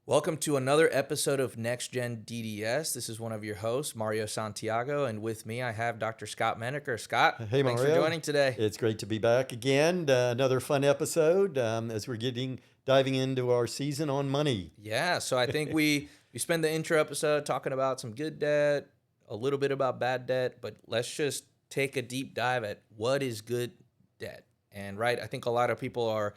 Welcome to another episode of NextGenDDS. This is one of your hosts, Mario Santiago, and with me I have Dr. Scott Menaker. Scott, Hey, thanks for Mario. joining today. It's great to be back again. Another fun episode as we're diving into our season on money. Yeah, so I think we spend the intro episode talking about some good debt, a little bit about bad debt, but let's just take a deep dive at what is good debt. And right, I think a lot of people are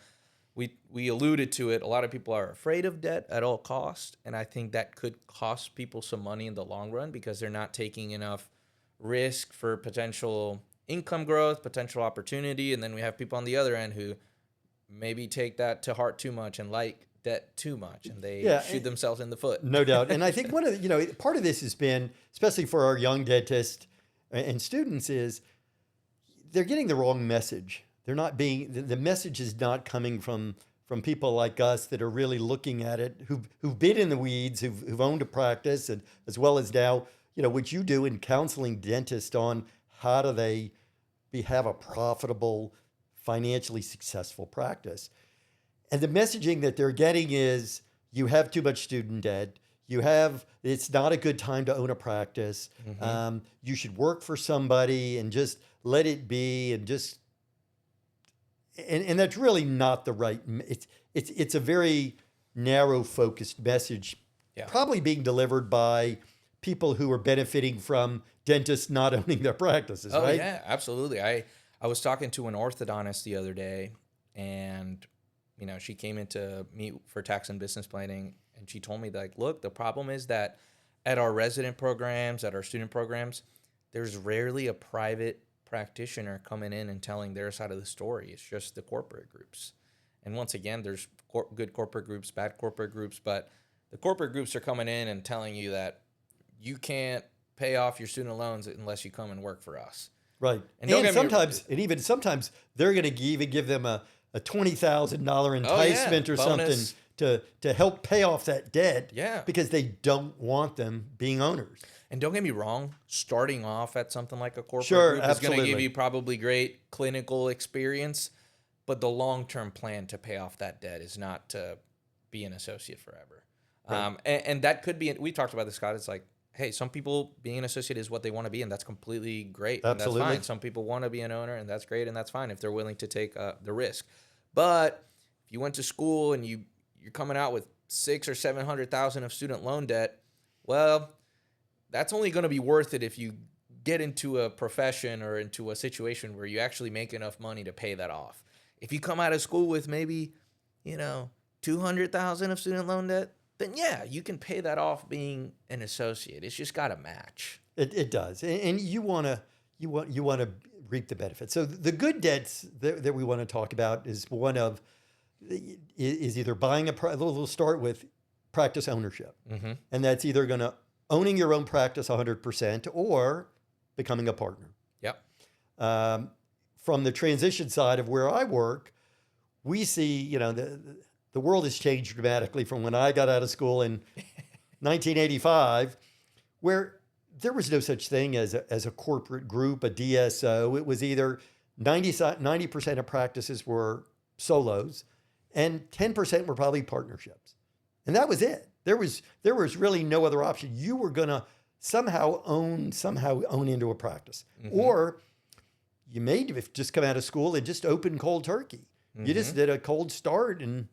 we alluded to it. A lot of people are afraid of debt at all costs, and I think that could cost people some money in the long run because they're not taking enough risk for potential income growth, potential opportunity, and then we have people on the other end who maybe take that to heart too much and like debt too much, and they shoot themselves in the foot. No doubt. And I think one of part of this has been, especially for our young dentists and students, is they're getting the wrong message. They're not being the message is not coming from people like us that are really looking at it, who've been in the weeds, who've owned a practice, and as well as now, what you do in counseling dentists on how do they have a profitable, financially successful practice. And the messaging that they're getting is you have too much student debt. It's not a good time to own a practice. Mm-hmm. You should work for somebody and just let it be and that's really not the right. It's a very narrow focused message, probably being delivered by people who are benefiting from dentists not owning their practices. Oh, right? yeah, absolutely. I was talking to an orthodontist the other day, and she came in to meet for tax and business planning, and she told me, like, look, the problem is that at our resident programs, at our student programs, there's rarely a private practitioner coming in and telling their side of the story. It's just the corporate groups. And once again, there's good corporate groups, bad corporate groups, but the corporate groups are coming in and telling you that you can't pay off your student loans unless you come and work for us. Right. And even sometimes they're going to even give them a $20,000 enticement or bonus. something to help pay off that debt. Yeah. Because they don't want them being owners. And don't get me wrong, starting off at something like a corporate group is going to give you probably great clinical experience, but the long-term plan to pay off that debt is not to be an associate forever. Right. And that could be, we talked about this, Scott, it's like, hey, some people being an associate is what they want to be, and that's completely great. Absolutely. And that's fine. Some people want to be an owner, and that's great, and that's fine if they're willing to take the risk. But if you went to school and you're coming out with $600,000 or $700,000 of student loan debt, well, that's only going to be worth it if you get into a profession or into a situation where you actually make enough money to pay that off. If you come out of school with maybe, $200,000 of student loan debt, then yeah, you can pay that off being an associate. It's just got to match. It does, and you want to reap the benefits. So the good debts that we want to talk about is one of is either buying we'll start with practice ownership, Mm-hmm. and that's either going to owning your own practice 100% or becoming a partner. Yep. From the transition side of where I work, we see, the world has changed dramatically from when I got out of school in 1985, where there was no such thing as a corporate group, a DSO. It was either 90% of practices were solos and 10% were probably partnerships. And that was it. There was really no other option. You were going to somehow own into a practice. Mm-hmm. Or you may have just come out of school and just opened cold turkey. Mm-hmm. You just did a cold start and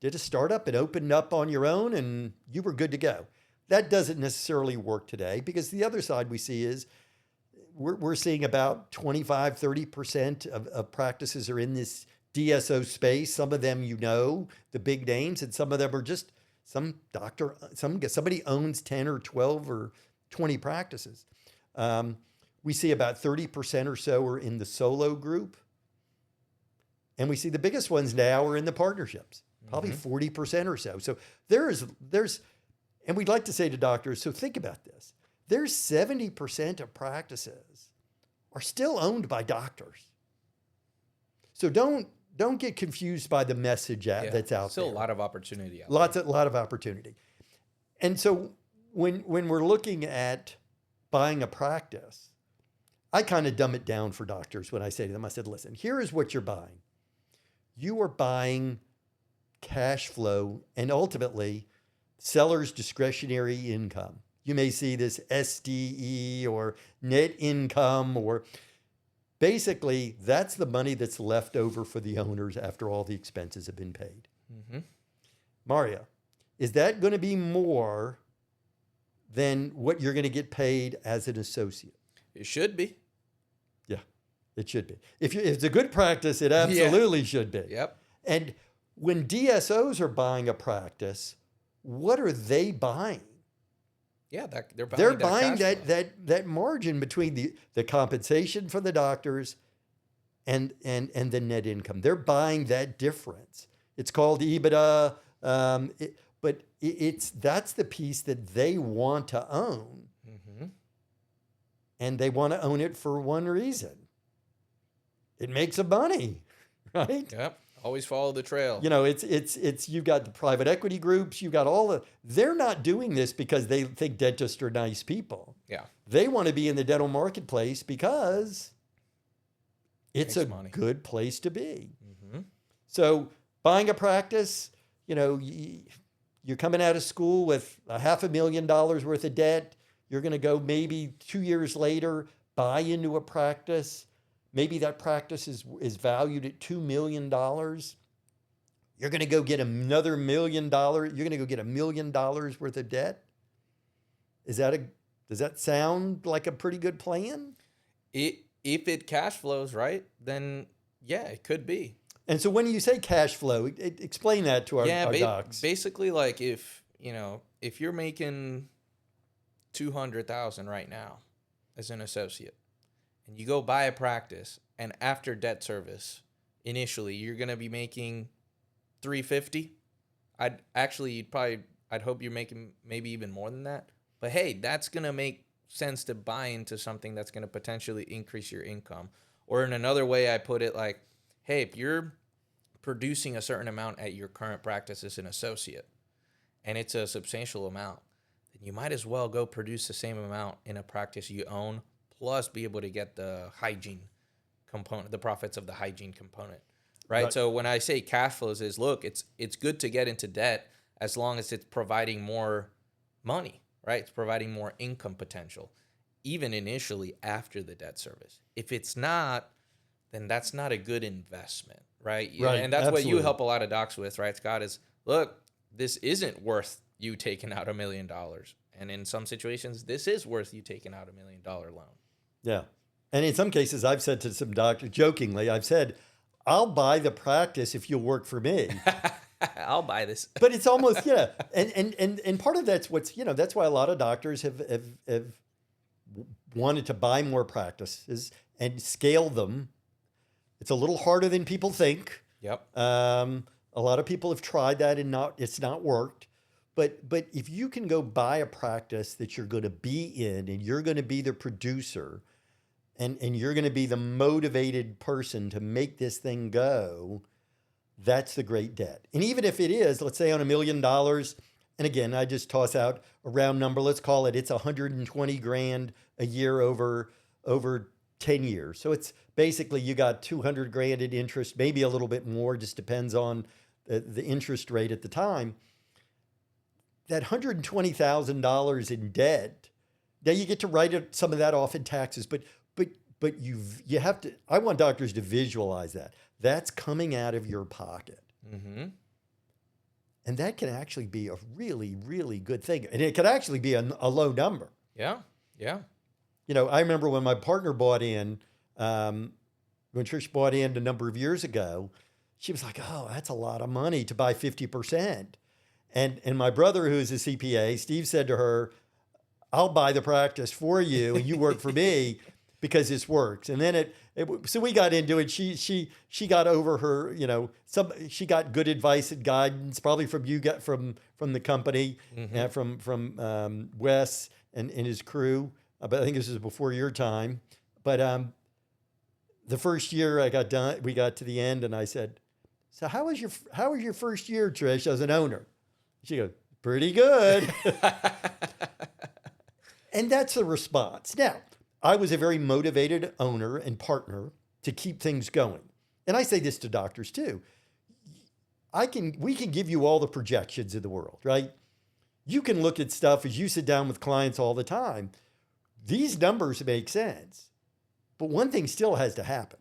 did a startup and opened up on your own and you were good to go. That doesn't necessarily work today because the other side we see is we're seeing about 25, 30% of practices are in this DSO space. Some of them, the big names, and some of them are just somebody owns 10 or 12 or 20 practices. We see about 30% or so are in the solo group. And we see the biggest ones now are in the partnerships, probably 40% or so. So there's, and we'd like to say to doctors, so think about this. There's 70% of practices are still owned by doctors. So don't get confused by the message that's out there. Still a lot of opportunity out there. A lot of opportunity. And so when we're looking at buying a practice, I kind of dumb it down for doctors when I say to them, I said, listen, here is what you're buying. You are buying cash flow and ultimately seller's discretionary income. You may see this SDE or net income, or basically that's the money that's left over for the owners after all the expenses have been paid. Mm-hmm. Mario, is that going to be more than what you're going to get paid as an associate? It should be. Yeah, it should be. If it's a good practice, it absolutely should be. Yep. And when DSOs are buying a practice, what are they buying? Yeah, they're Buying cash flow. that margin between the compensation for the doctors and the net income. They're buying that difference. It's called EBITDA, but that's the piece that they want to own, Mm-hmm. and they want to own it for one reason: it makes them money, right? Yep. Always follow the trail. You know, it's you've got the private equity groups, you've got they're not doing this because they think dentists are nice people. Yeah. They want to be in the dental marketplace because it's Makes a money. good place to be. Mm-hmm. So buying a practice, you're coming out of school with $500,000 worth of debt. You're going to go maybe 2 years later, buy into a practice. Maybe that practice is valued at $2 million. You're going to go get another $1 million. You're going to go get $1 million worth of debt. Does that sound like a pretty good plan? If it cash flows right, then yeah, it could be. And so when you say cash flow, explain that to our docs. Basically, like if you're making $200,000 right now as an associate, and you go buy a practice, and after debt service, initially you're gonna be making $350. I'd hope you're making maybe even more than that. But hey, that's gonna make sense to buy into something that's gonna potentially increase your income. Or in another way, I put it like, hey, if you're producing a certain amount at your current practice as an associate, and it's a substantial amount, then you might as well go produce the same amount in a practice you own, plus be able to get the hygiene component, the profits of the hygiene component, right? So when I say cash flows is, look, it's good to get into debt as long as it's providing more money, right? It's providing more income potential, even initially after the debt service. If it's not, then that's not a good investment, right? Right, And that's what you absolutely. help a lot of docs with, right, Scott, is, look, this isn't worth you taking out $1 million. And in some situations, this is worth you taking out $1 million loan. Yeah. And in some cases, I've said to some doctors, jokingly, I've said, I'll buy the practice if you'll work for me. I'll buy this. But it's almost, yeah. And part of that's that's why a lot of doctors have wanted to buy more practices and scale them. It's a little harder than people think. Yep. A lot of people have tried that and it's not worked. But if you can go buy a practice that you're going to be in, and you're going to be the producer, and you're going to be the motivated person to make this thing go, that's the great debt. And even if it is, let's say on $1 million, and again, I just toss out a round number, let's call it's $120,000 a year over 10 years. So it's basically, you got $200,000 in interest, maybe a little bit more, just depends on the interest rate at the time. That $120,000 in debt, now you get to write some of that off in taxes, but you have to, I want doctors to visualize that. That's coming out of your pocket. Mm-hmm. And that can actually be a really, really good thing. And it could actually be a low number. Yeah. Yeah. I remember when my partner bought in, when Trish bought in a number of years ago, she was like, oh, that's a lot of money to buy 50%. And my brother, who's a CPA, Steve, said to her, I'll buy the practice for you and you work for me because this works. And then so we got into it. She got over her, she got good advice and guidance, probably from from the company, Mm-hmm. from Wes and his crew. But I think this was before your time. But the first year we got to the end, and I said, so how was your first year, Trish, as an owner? She goes, pretty good. And that's the response. Now, I was a very motivated owner and partner to keep things going. And I say this to doctors too. We can give you all the projections in the world, right? you can look at stuff as you sit down with clients all the time. These numbers make sense, but one thing still has to happen.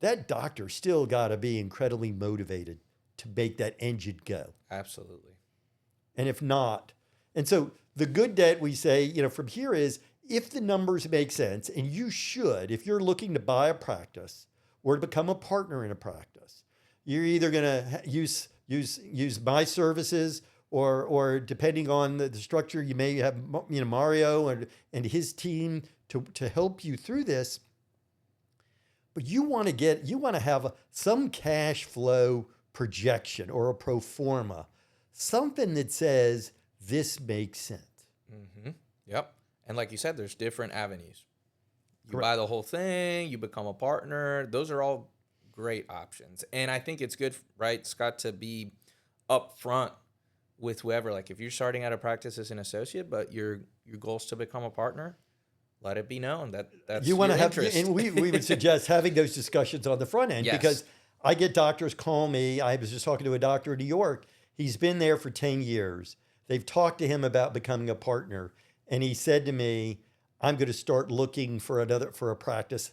That doctor still got to be incredibly motivated to make that engine go. Absolutely. And if not, and so the good debt we say, from here is if the numbers make sense, and you should, if you're looking to buy a practice or to become a partner in a practice, you're either going to use my services or depending on the structure, you may have Mario and his team to help you through this. But you want to have some cash flow projection or a pro forma, something that says this makes sense. Mm-hmm. Yep. And like you said, there's different avenues. You Correct. buy the whole thing, you become a partner. Those are all great options. And I think it's good, right, Scott, to be upfront with whoever. Like if you're starting out a practice as an associate, but your goal is to become a partner, let it be known that's you want to your have, interest. and we would suggest having those discussions on the front end. Yes. Because I get doctors call me. I was just talking to a doctor in New York. He's been there for 10 years. They've talked to him about becoming a partner. And he said to me, I'm going to start looking for a practice.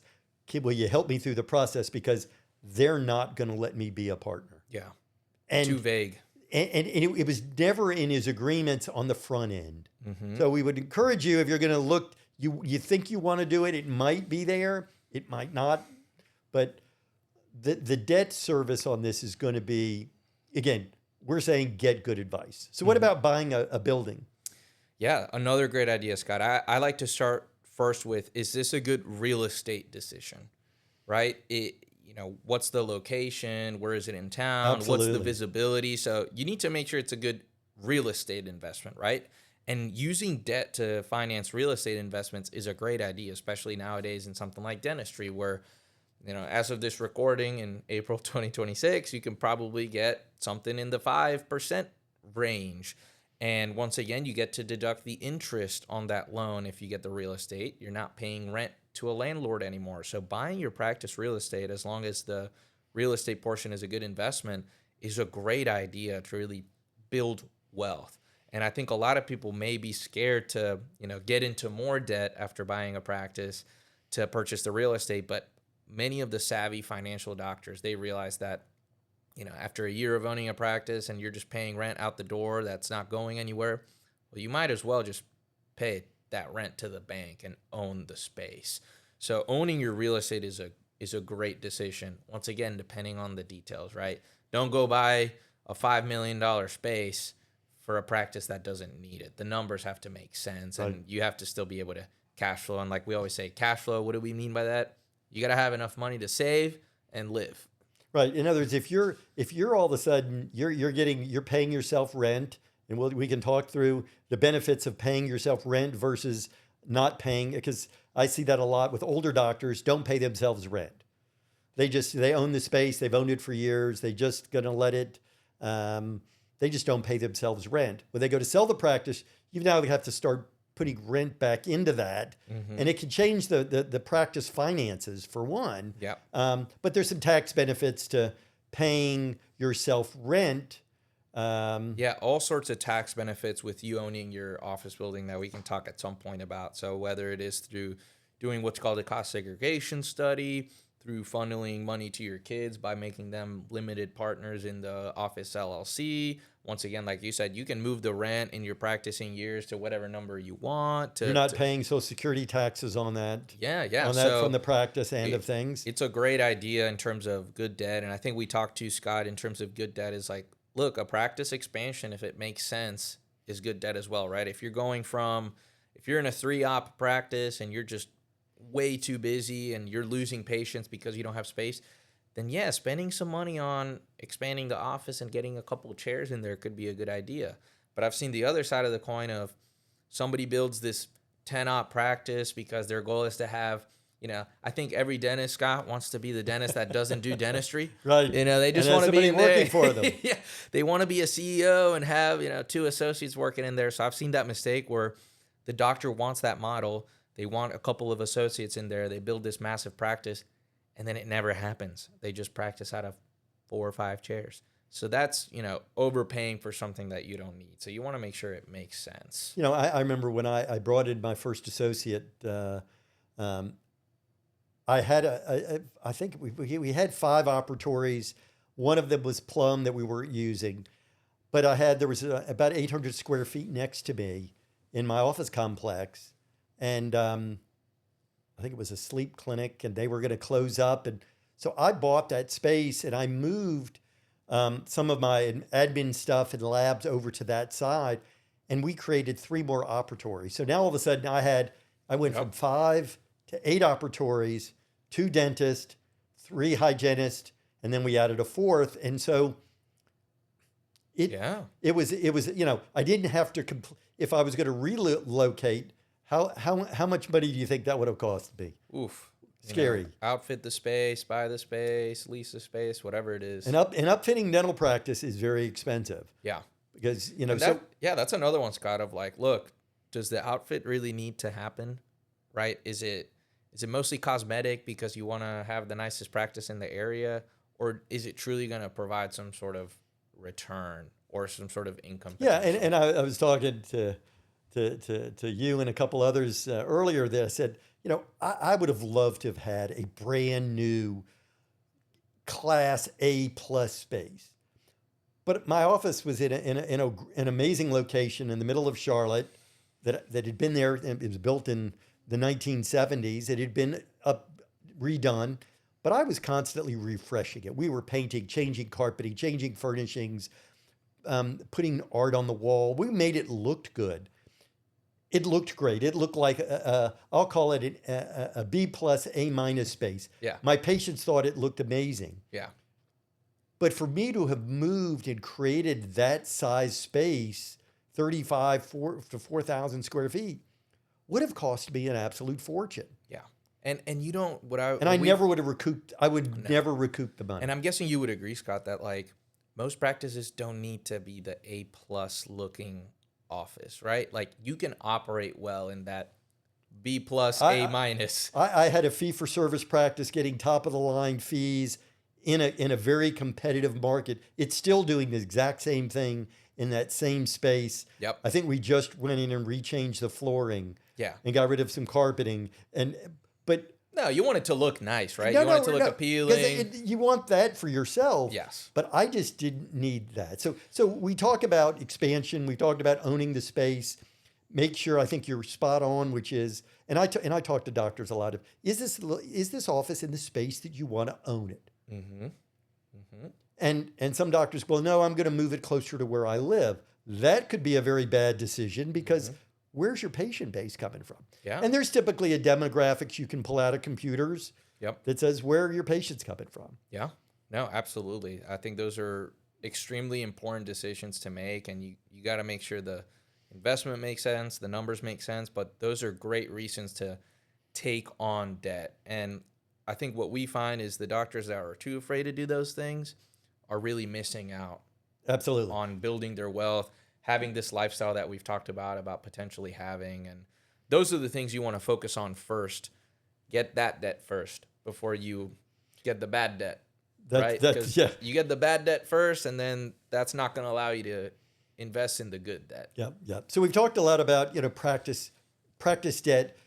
Will you help me through the process? Because they're not going to let me be a partner. Yeah. And Too vague. And it was never in his agreements on the front end. Mm-hmm. So we would encourage you, if you're going to look, you think you want to do it, it might be there, it might not. But the debt service on this is going to be, again, we're saying get good advice. So what about buying a building? Yeah, another great idea, Scott. I like to start first with, is this a good real estate decision, right? What's the location? Where is it in town? Absolutely. What's the visibility? So you need to make sure it's a good real estate investment, right? And using debt to finance real estate investments is a great idea, especially nowadays in something like dentistry, where, as of this recording in April 2026, you can probably get something in the 5% range. And once again, you get to deduct the interest on that loan if you get the real estate. You're not paying rent to a landlord anymore. So buying your practice real estate, as long as the real estate portion is a good investment, is a great idea to really build wealth. And I think a lot of people may be scared to, get into more debt after buying a practice to purchase the real estate. But many of the savvy financial doctors, they realize that, after a year of owning a practice and you're just paying rent out the door that's not going anywhere, well, you might as well just pay that rent to the bank and own the space. So owning your real estate is a great decision. Once again, depending on the details, right? Don't go buy a $5 million space for a practice that doesn't need it. The numbers have to make sense, and Right. you have to still be able to cash flow. And like we always say, cash flow, what do we mean by that? You got to have enough money to save and live. Right. In other words, if you're all of a sudden you're paying yourself rent, and we can talk through the benefits of paying yourself rent versus not paying, because I see that a lot with older doctors don't pay themselves rent. They own the space, they've owned it for years, they just gonna let it. They just don't pay themselves rent. When they go to sell the practice, you now have to start putting rent back into that, and it can change the practice finances for one. Yeah. But there's some tax benefits to paying yourself rent. Yeah, all sorts of tax benefits with you owning your office building that we can talk at some point about. So whether it is through doing what's called a cost segregation study, through funneling money to your kids by making them limited partners in the office LLC. Once again, like you said, you can move the rent in your practicing years to whatever number you want. You're not paying Social Security taxes on that. Yeah. On that from the practice end of things. It's a great idea in terms of good debt. And I think we talked to Scott in terms of good debt is like, look, a practice expansion, if it makes sense, is good debt as well, right? If you're in a 3-op practice and you're just way too busy and you're losing patients because you don't have space, then yeah, spending some money on expanding the office and getting a couple of chairs in there could be a good idea. But I've seen the other side of the coin of somebody builds this 10-op practice because their goal is to have, I think every dentist, Scott, wants to be the dentist that doesn't do dentistry. Right. They just And want to be in somebody there. working for them. Yeah. They want to be a CEO and have, 2 associates working in there. So I've seen that mistake where the doctor wants that model. They want a couple of associates in there. They build this massive practice, and then it never happens. They just practice out of 4 or 5 chairs. So that's, overpaying for something that you don't need. So you want to make sure it makes sense. I remember when I brought in my first associate, um, I had I think we had 5 operatories. One of them was plumb that we weren't using, but there was about 800 square feet next to me in my office complex, and I think it was a sleep clinic, and they were going to close up, and so I bought that space and I moved some of my admin stuff and labs over to that side, and we created 3 more operatories. So now all of a sudden I went from 5 to 8 operatories, 2 dentists, 3 hygienists, and then we added a 4th. And so it was I didn't have to if I was going to relocate. How much money do you think that would have cost me? Oof. Scary. Outfit the space, buy the space, lease the space, whatever it is. And upfitting dental practice is very expensive. Yeah. Because, that's another one, Scott, of like, look, does the outfit really need to happen? Right? Is it mostly cosmetic because you want to have the nicest practice in the area? Or is it truly going to provide some sort of return or some sort of income? Yeah, and I was talking to you and a couple others earlier that I said, I would have loved to have had a brand new Class A plus space. But my office was in an amazing location in the middle of Charlotte that had been there. It was built in the 1970s. It had been redone, but I was constantly refreshing it. We were painting, changing carpeting, changing furnishings, putting art on the wall. We made it look good. It looked great. It looked like I'll call it a B plus A minus space. Yeah. My patients thought it looked amazing. Yeah. But for me to have moved and created that size space, 4,000 to 4,000 square feet, would have cost me an absolute fortune. Yeah. And you don't never would have recouped. I would never recoup the money. And I'm guessing you would agree, Scott, that like most practices don't need to be the A plus looking office, right? Like you can operate well in that B plus A minus. I had a fee for service practice getting top of the line fees in a very competitive market. It's still doing the exact same thing in that same space. Yep. I think we just went in and rechanged the flooring. Yeah. And got rid of some carpeting. But no, you want it to look nice, right? You want it to look appealing. You want that for yourself. Yes. But I just didn't need that. So we talk about expansion. We talked about owning the space. Make sure, I think you're spot on, which is, and I talk to doctors a lot of, is this office in the space that you want to own it? Mm-hmm. Mm-hmm. And some doctors go, no, I'm going to move it closer to where I live. That could be a very bad decision because where's your patient base coming from? Yeah. And there's typically a demographics you can pull out of computers that says where are your patients coming from. Yeah. No, absolutely. I think those are extremely important decisions to make, and you got to make sure the investment makes sense, the numbers make sense, but those are great reasons to take on debt. And I think what we find is the doctors that are too afraid to do those things are really missing out. Absolutely. On building their wealth, having this lifestyle that we've talked about potentially having. And those are the things you want to focus on first. Get that debt first before you get the bad debt. Right? Because you get the bad debt first, and then that's not going to allow you to invest in the good debt. Yep. So we've talked a lot about, practice debt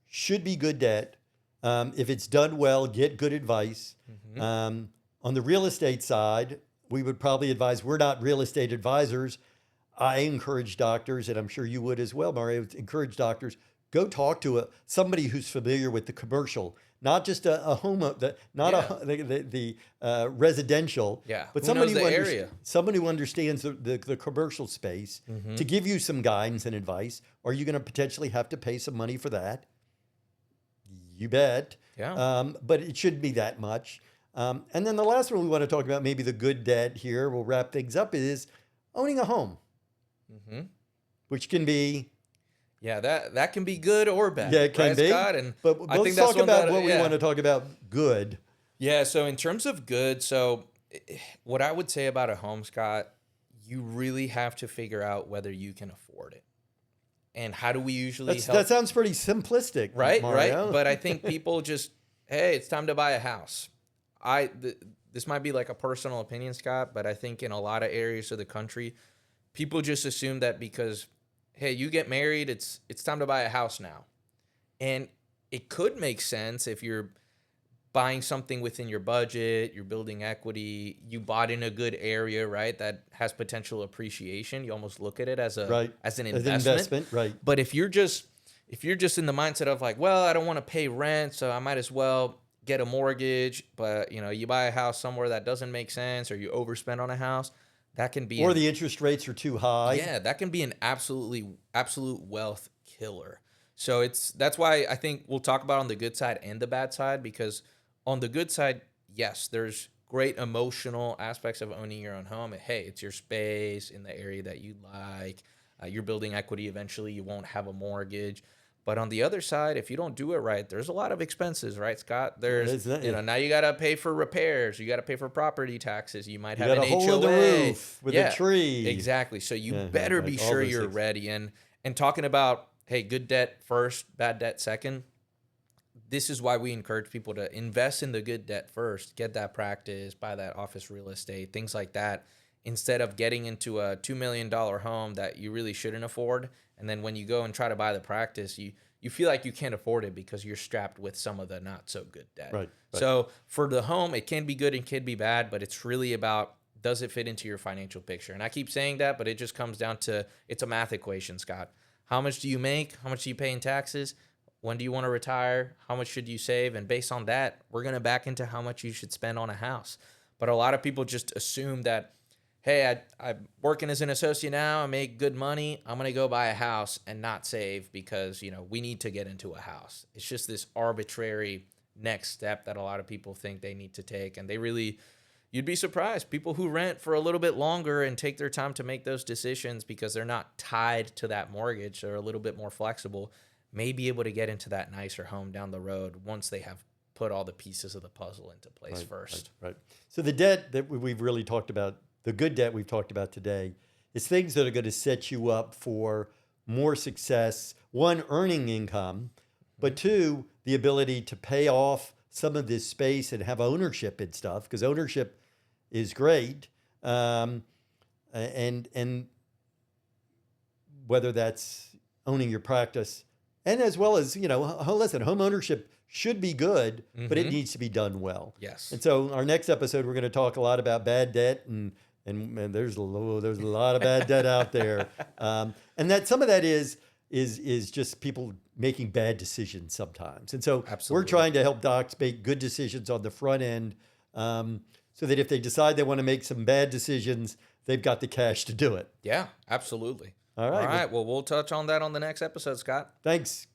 should be good debt. If it's done well, get good advice. Mm-hmm. On the real estate side, we would probably advise, we're not real estate advisors. I encourage doctors, and I'm sure you would as well, Mario, encourage doctors, go talk to somebody who's familiar with the commercial, not just a home, the residential, but somebody who understands the commercial space to give you some guidance and advice. Are you going to potentially have to pay some money for that? You bet. Yeah. But it shouldn't be that much. And then the last one we want to talk about, maybe the good debt here, we'll wrap things up, is owning a home, which can be... Yeah, that can be good or bad. Yeah, it can be. Scott? And but let's talk about what we want to talk about good. Yeah, so in terms of good, so what I would say about a home, Scott, you really have to figure out whether you can afford it. And how do we usually help? That sounds pretty simplistic, right? Mario. Right. But I think people just, hey, it's time to buy a house. The this might be like a personal opinion, Scott, but I think in a lot of areas of the country, people just assume that because, hey, you get married, it's time to buy a house now. And it could make sense if you're buying something within your budget, you're building equity, you bought in a good area, right? That has potential appreciation. You almost look at it as Right. as an As an investment. investment, right. But if you're just in the mindset of like, well, I don't want to pay rent, so I might as well get a mortgage, but you buy a house somewhere that doesn't make sense, or you overspend on a house, that can be Or the interest rates are too high. yeah, that can be an absolute wealth killer. So that's why I think we'll talk about on the good side and the bad side, because on the good side, yes, there's great emotional aspects of owning your own home. Hey, it's your space in the area that you like. You're building equity. Eventually, you won't have a mortgage. But on the other side, if you don't do it right, there's a lot of expenses, right, Scott? There's, now you got to pay for repairs. You got to pay for property taxes. You might have an HOA. hole in the roof with a tree. Exactly. So you better be sure you're ready. And talking about, hey, good debt first, bad debt second, this is why we encourage people to invest in the good debt first, get that practice, buy that office real estate, things like that, instead of getting into a $2 million home that you really shouldn't afford. And then when you go and try to buy the practice, you feel like you can't afford it because you're strapped with some of the not so good debt. Right. So for the home, it can be good and can be bad, but it's really about, does it fit into your financial picture? And I keep saying that, but it just comes down to, it's a math equation, Scott. How much do you make? How much do you pay in taxes? When do you want to retire? How much should you save? And based on that, we're going to back into how much you should spend on a house. But a lot of people just assume that, hey, I'm working as an associate now, I make good money, I'm going to go buy a house and not save because, we need to get into a house. It's just this arbitrary next step that a lot of people think they need to take. And you'd be surprised. People who rent for a little bit longer and take their time to make those decisions because they're not tied to that mortgage, they're a little bit more flexible, may be able to get into that nicer home down the road once they have put all the pieces of the puzzle into place first. Right. So the debt that we've really talked about, the good debt we've talked about today, is things that are going to set you up for more success. One, earning income, but two, the ability to pay off some of this space and have ownership and stuff, because ownership is great. And whether that's owning your practice, and as well as, listen, home ownership should be good, but it needs to be done well. Yes. And so our next episode, we're going to talk a lot about bad debt, and there's a lot of bad debt out there. And that some of that is just people making bad decisions sometimes. And so we're trying to help docs make good decisions on the front end, so that if they decide they want to make some bad decisions, they've got the cash to do it. Yeah, absolutely. All right. Well, we'll touch on that on the next episode, Scott. Thanks.